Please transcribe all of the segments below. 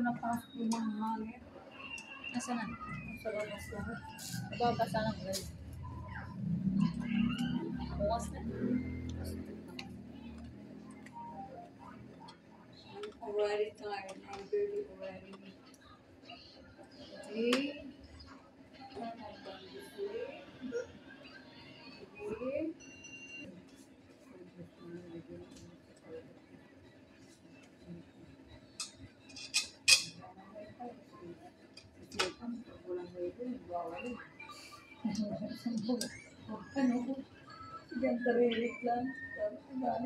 napasok yung mga hangin. Nasaan na? Sa labas lahat. Nababasa ng ulan. Bukas na. Already tired. I'm dirty already. Okay.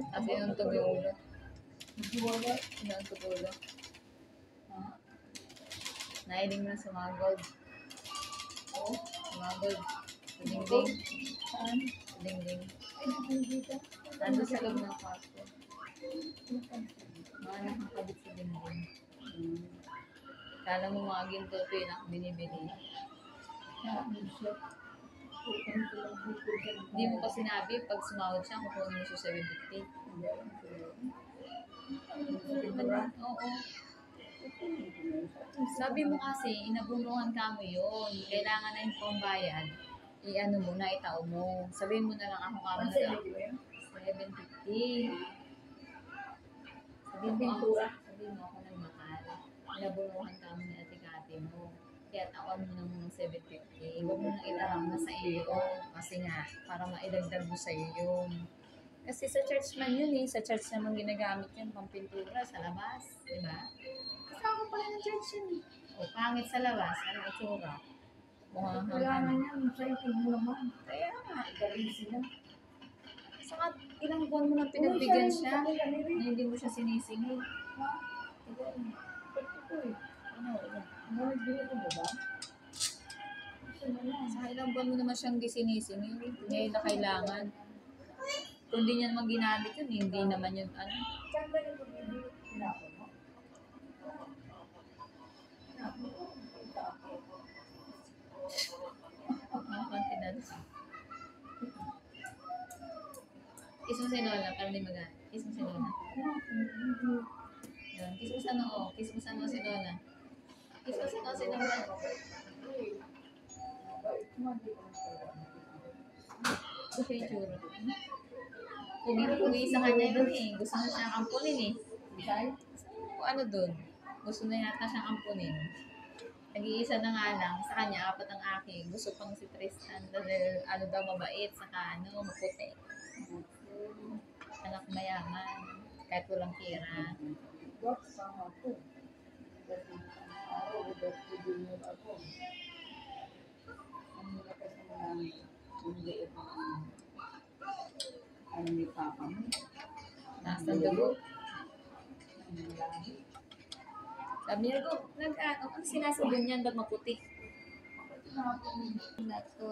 Kasi yung tubo yung ulo. Yung tubo ulo. Nailing mo na sa mga gold. Sa mga gold. Sa dingding. Saan? Sa dingding. Ay, nakikita. Nandun sa loob ng kwarto. Mga nakakabit sa dingding. Kala mo mga ginto ito yun ako binibili. Hindi mo pa sinabi, pag sumahod siya, kukunin mo siya 750. Oo. Sabi mo kasi, inabunungan ka mo yun. Kailangan na yung pambayad. I-ano mo na, itao mo. Sabihin mo na lang ako kamo na lang. 750. Sabihin mo ako nagmahal. Inabunungan ka mo ni ate-kate mo. Kaya tawan mo na muna 750. Huwag mo nang itarang na sa iyo. Kasi nga, para maidagdag mo sa iyo yun. Kasi sa church man yun eh. Sa church naman ginagamit yun, pampintura sa labas. Diba? Kasama pala ng church yun eh. O, pangit sa labas. Anong itsura? Kailangan niya, masaya mo naman. Kaya nga. Galing sila. Saka ilang buwan mo nang pinagbigyan siya. Hindi mo siya sinisingil. Ano? Sa ilang buwan mo naman siyang sinisingil. Ngayon na kailangan. Kung di niya naman ginamit yun, hindi naman yun ano. Confidence. Kiss mo si Lola para di mag-ano. Kiss mo si Lola. Yun. Kiss mo sa noo. Kiss mo sa noo si Lola. Kiss mo sa noo si Lola. Gusto yung tsura. Pugi sa kanya yun eh. Gusto na siyang ampunin eh. O ano dun? Gusto na yata siyang ampunin. Nag-iisa na nga lang. Sa kanya, 4 ang aking. Gusto pang si Tristan. Dahil ano daw mabait. Saka ano, maputi. Anak mayaman. Kahit walang tira. Ano ni Papa mo? Nasa dugo. Sabi niya, ano sinasabi niyan? Ba't maputi? Nato.